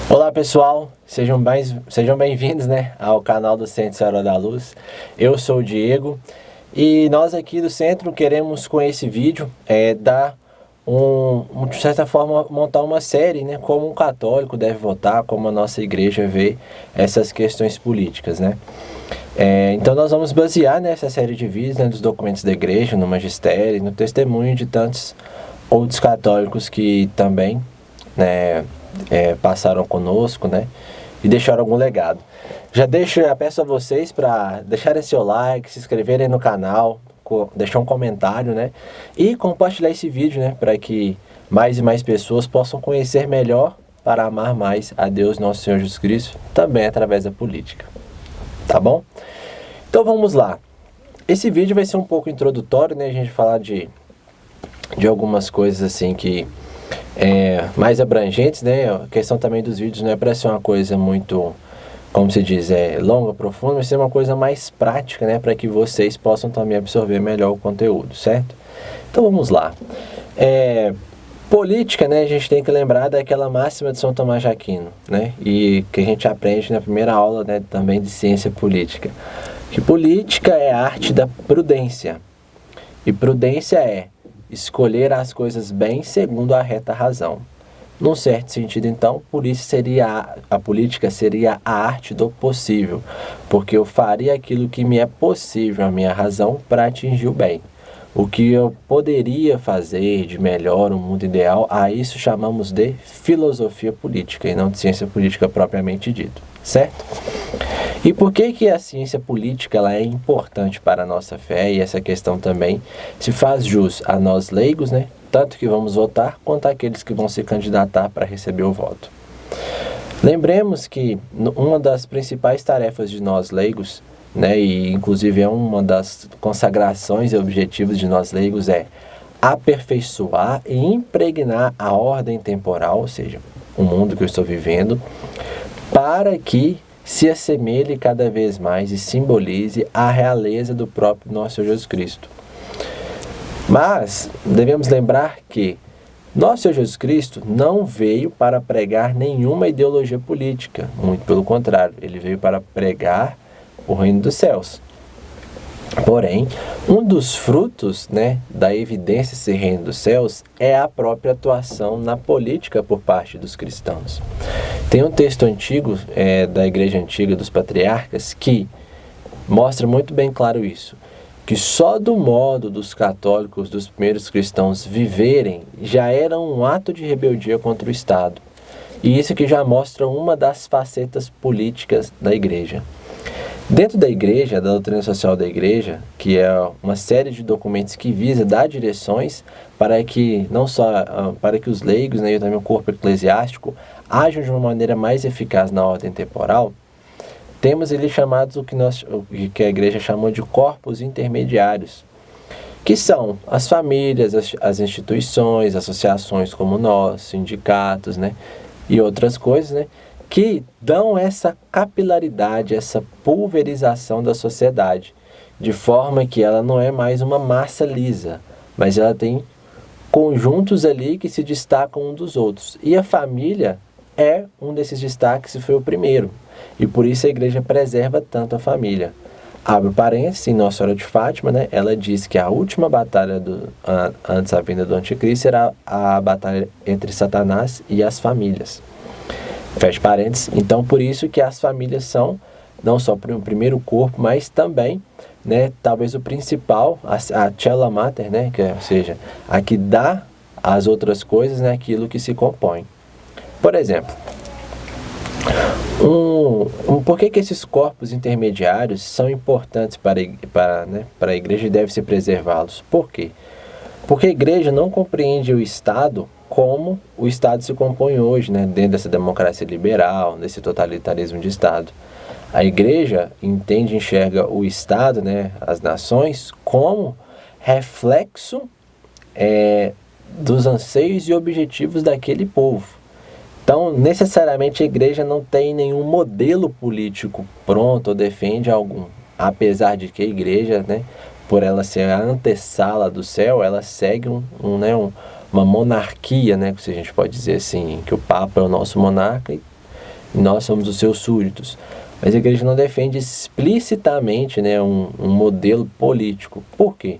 Olá pessoal, sejam bem-vindos, né, ao canal do Centro Senhora da Luz. Eu sou o Diego e nós aqui do Centro queremos com esse vídeo de certa forma, montar uma série, né, como um católico deve votar, como a nossa igreja vê essas questões políticas, né. Então nós vamos basear nessa série de vídeos, né, dos documentos da igreja, no magistério, no testemunho de tantos outros católicos que também, né, passaram conosco, né, e deixaram algum legado. Já peço a vocês para deixarem seu like, se inscreverem no canal, deixar um comentário, né, e compartilhar esse vídeo, né, para que mais e mais pessoas possam conhecer melhor para amar mais a Deus, nosso Senhor Jesus Cristo, também através da política. Tá bom? Então vamos lá. Esse vídeo vai ser um pouco introdutório, né, a gente falar de algumas coisas assim que mais abrangentes, né? A questão também dos vídeos não é para ser uma coisa muito, como se diz, longa, profunda, mas ser uma coisa mais prática, né? Para que vocês possam também absorver melhor o conteúdo, certo? Então vamos lá. Política, né? A gente tem que lembrar daquela máxima de São Tomás de Aquino, né? E que a gente aprende na primeira aula, né? Também de ciência política. Que política é a arte da prudência. E prudência é escolher as coisas bem segundo a reta razão. Num certo sentido, então, a política seria a arte do possível, porque eu faria aquilo que me é possível, a minha razão, para atingir o bem. O que eu poderia fazer de melhor, um mundo ideal, a isso chamamos de filosofia política, e não de ciência política propriamente dito, certo? E por que a ciência política ela é importante para a nossa fé, e essa questão também se faz jus a nós leigos, né? Tanto que vamos votar, quanto aqueles que vão se candidatar para receber o voto. Lembremos que uma das principais tarefas de nós leigos, né, e inclusive é uma das consagrações e objetivos de nós leigos, é aperfeiçoar e impregnar a ordem temporal, ou seja, o mundo que eu estou vivendo, para que se assemelhe cada vez mais e simbolize a realeza do próprio nosso Senhor Jesus Cristo. Mas devemos lembrar que nosso Senhor Jesus Cristo não veio para pregar nenhuma ideologia política, muito pelo contrário, ele veio para pregar o reino dos céus. Porém, um dos frutos, né, da evidência desse reino dos céus é a própria atuação na política por parte dos cristãos. Tem um texto antigo, da igreja antiga dos patriarcas, que mostra muito bem claro isso, que só do modo dos católicos, dos primeiros cristãos viverem, já era um ato de rebeldia contra o Estado. E isso que já mostra uma das facetas políticas da igreja. Dentro da igreja, da doutrina social da igreja, que é uma série de documentos que visa dar direções para que não só para que os leigos, né, e também o corpo eclesiástico ajam de uma maneira mais eficaz na ordem temporal, temos ali chamados o que a igreja chamou de corpos intermediários, que são as famílias, as instituições, associações como nós, sindicatos, né, e outras coisas, né, que dão essa capilaridade, essa pulverização da sociedade, de forma que ela não é mais uma massa lisa, mas ela tem conjuntos ali que se destacam um dos outros. E a família é um desses destaques e foi o primeiro. E por isso a igreja preserva tanto a família. Abre parênteses, em Nossa Senhora de Fátima, né, ela diz que a última batalha antes da vinda do anticristo será a batalha entre Satanás e as famílias. Fecha parênteses. Então, por isso que as famílias são não só o primeiro corpo, mas também, né, talvez o principal, a cella mater, né, ou seja, a que dá às outras coisas, né, aquilo que se compõe. Por exemplo, por que esses corpos intermediários são importantes para a igreja e deve-se preservá-los? Por quê? Porque a igreja não compreende o Estado como o Estado se compõe hoje, né, dentro dessa democracia liberal, desse totalitarismo de Estado. A igreja enxerga o Estado, né, as nações, como reflexo dos anseios e objetivos daquele povo. Então, necessariamente, a igreja não tem nenhum modelo político pronto ou defende algum. Apesar de que a igreja, né, por ela ser a antessala do céu, ela segue uma monarquia, né, que a gente pode dizer assim, que o Papa é o nosso monarca nós somos os seus súditos. Mas a igreja não defende explicitamente, né, um modelo político. Por quê?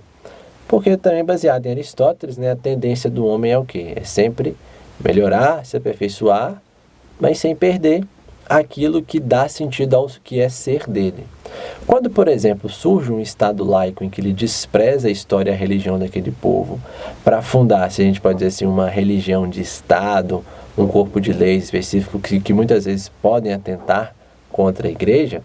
Porque também baseado em Aristóteles, né, a tendência do homem é o quê? É sempre melhorar, se aperfeiçoar, mas sem perder aquilo que dá sentido ao que é ser dele. Quando, por exemplo, surge um Estado laico em que ele despreza a história e a religião daquele povo para fundar, se a gente pode dizer assim, uma religião de Estado, um corpo de leis específico que muitas vezes podem atentar contra a igreja,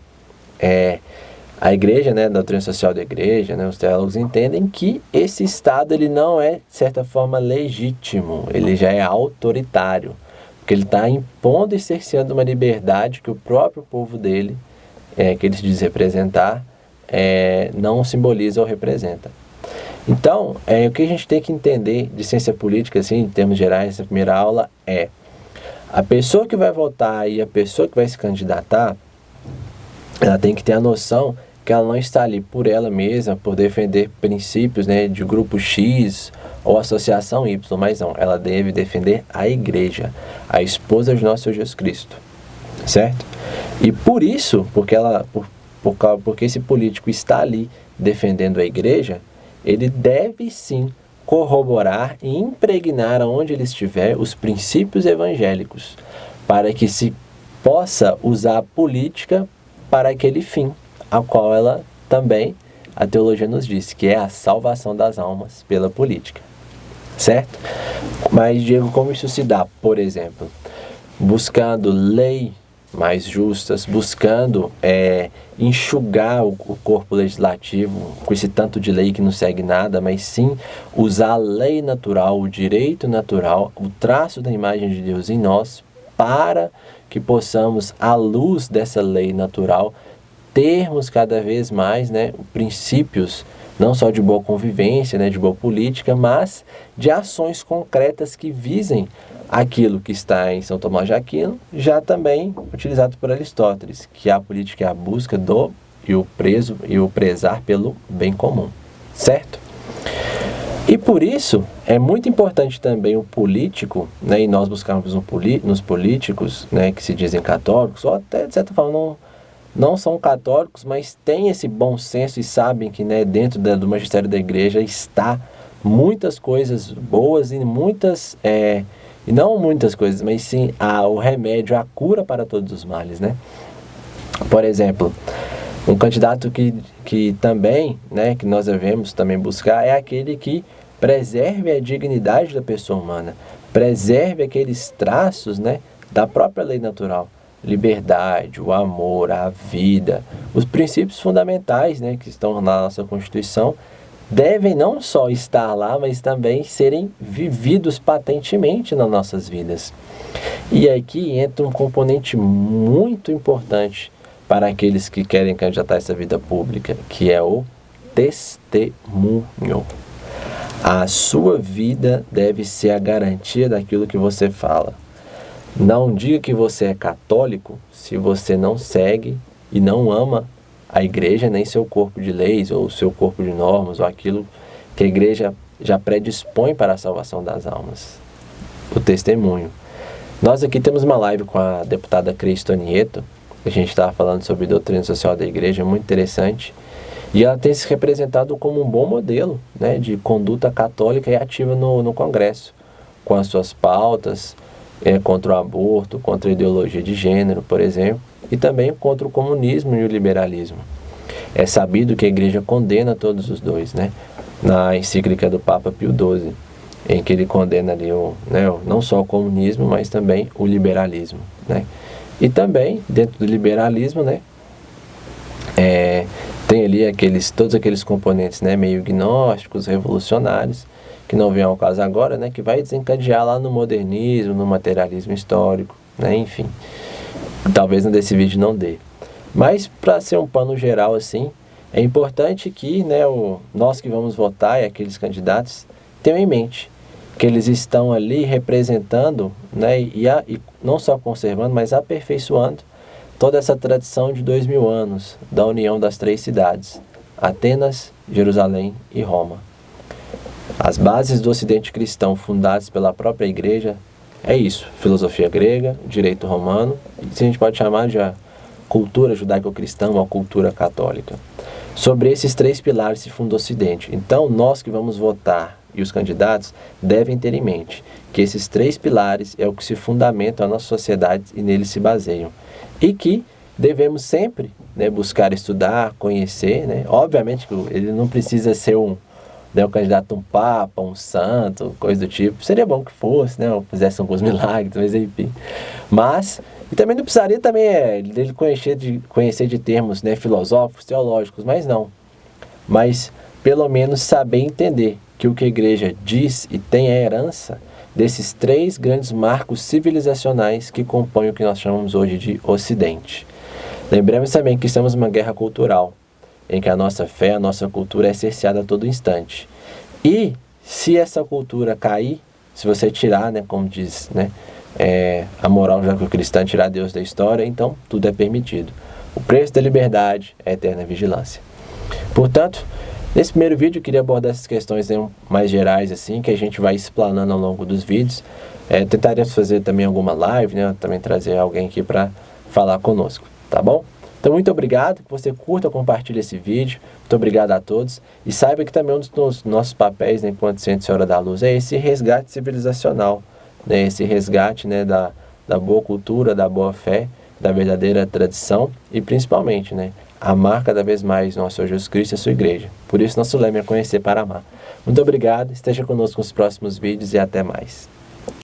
a igreja, né, a doutrina social da igreja, né, os teólogos entendem que esse Estado ele não é, de certa forma, legítimo, ele já é autoritário, porque ele está impondo e cerceando uma liberdade que o próprio povo dele, que ele se diz representar, não simboliza ou representa. Então, o que a gente tem que entender de ciência política, assim, em termos gerais, nessa primeira aula, a pessoa que vai votar e a pessoa que vai se candidatar, ela tem que ter a noção que ela não está ali por ela mesma, por defender princípios, né, de grupo X ou associação Y, mas não, ela deve defender a igreja, a esposa de nosso Senhor Jesus Cristo, certo? E por isso, porque esse político está ali defendendo a igreja, ele deve sim corroborar e impregnar aonde ele estiver os princípios evangélicos, para que se possa usar a política para aquele fim, ao qual ela também, a teologia nos diz, que é a salvação das almas pela política, certo? Mas, Diego, como isso se dá? Por exemplo, buscando lei mais justas, buscando enxugar o corpo legislativo com esse tanto de lei que não segue nada, mas sim usar a lei natural, o direito natural, o traço da imagem de Deus em nós, para que possamos, à luz dessa lei natural, termos cada vez mais, né, princípios não só de boa convivência, né, de boa política, mas de ações concretas que visem aquilo que está em São Tomás de Aquino, já também utilizado por Aristóteles, que a política é a busca do e o prezar pelo bem comum, certo? E por isso é muito importante também o político, né, e nós buscarmos nos políticos, né, que se dizem católicos, ou até de certa forma não são católicos, mas têm esse bom senso e sabem que, né, dentro do magistério da igreja está muitas coisas boas e muitas, e não muitas coisas, mas sim o remédio, a cura para todos os males, né? Por exemplo, um candidato que também, né, que nós devemos também buscar é aquele que preserve a dignidade da pessoa humana, preserve aqueles traços, né, da própria lei natural. Liberdade, o amor, a vida, os princípios fundamentais, né, que estão na nossa Constituição, devem não só estar lá, mas também serem vividos patentemente nas nossas vidas. E aqui entra um componente muito importante para aqueles que querem candidatar essa vida pública, que é o testemunho. A sua vida deve ser a garantia daquilo que você fala. Não diga que você é católico se você não segue e não ama a igreja, nem seu corpo de leis, ou seu corpo de normas, ou aquilo que a igreja já predispõe para a salvação das almas. O testemunho. Nós aqui temos uma live com a deputada Cristo Nieto, a gente estava falando sobre doutrina social da igreja, muito interessante, e ela tem se representado como um bom modelo, né, de conduta católica e ativa no Congresso, com as suas pautas, contra o aborto, contra a ideologia de gênero, por exemplo, e também contra o comunismo e o liberalismo. É sabido que a igreja condena todos os dois, né? Na encíclica do Papa Pio XII, em que ele condena ali não só o comunismo, mas também o liberalismo, né? E também, dentro do liberalismo, né, tem ali todos aqueles componentes, né, meio gnósticos, revolucionários, que não vem ao caso agora, né, que vai desencadear lá no modernismo, no materialismo histórico, né, enfim. Talvez nesse vídeo não dê. Mas, para ser um pano geral assim, é importante que, né, nós que vamos votar e aqueles candidatos tenham em mente que eles estão ali representando, né, e não só conservando, mas aperfeiçoando toda essa tradição de 2000 anos da união das três cidades, Atenas, Jerusalém e Roma. As bases do Ocidente cristão, fundadas pela própria igreja, é isso, filosofia grega, direito romano, e se a gente pode chamar de a cultura judaico-cristã ou a cultura católica. Sobre esses 3 pilares se funda o Ocidente. Então, nós que vamos votar e os candidatos devem ter em mente que esses 3 pilares é o que se fundamenta a nossa sociedade e neles se baseiam. E que devemos sempre, né, buscar estudar, conhecer, né? Obviamente que ele não precisa ser um candidato a um papa, um santo, coisa do tipo. Seria bom que fosse, né? Ou fizesse alguns milagres, mas enfim. Mas, e também não precisaria dele conhecer de termos, né, filosóficos, teológicos, mas não. Mas, pelo menos, saber entender que o que a igreja diz e tem a herança desses 3 grandes marcos civilizacionais que compõem o que nós chamamos hoje de Ocidente. Lembremos também que estamos numa guerra cultural, em que a nossa fé, a nossa cultura é cerceada a todo instante. E se essa cultura cair, se você tirar, né, como diz, né, a moral judaico-cristã, tirar Deus da história, então tudo é permitido. O preço da liberdade é a eterna vigilância. Portanto, nesse primeiro vídeo eu queria abordar essas questões, né, mais gerais, assim, que a gente vai explanando ao longo dos vídeos. Tentaremos fazer também alguma live, né, também trazer alguém aqui para falar conosco, tá bom? Então, muito obrigado, que você curta, compartilhe esse vídeo. Muito obrigado a todos. E saiba que também um dos nossos papéis, né, enquanto Centro Senhora da Luz, é esse resgate civilizacional, né, esse resgate, né, da boa cultura, da boa fé, da verdadeira tradição e, principalmente, né, amar cada vez mais nosso Senhor Jesus Cristo e a sua igreja. Por isso, nosso lema é conhecer para amar. Muito obrigado, esteja conosco nos próximos vídeos e até mais.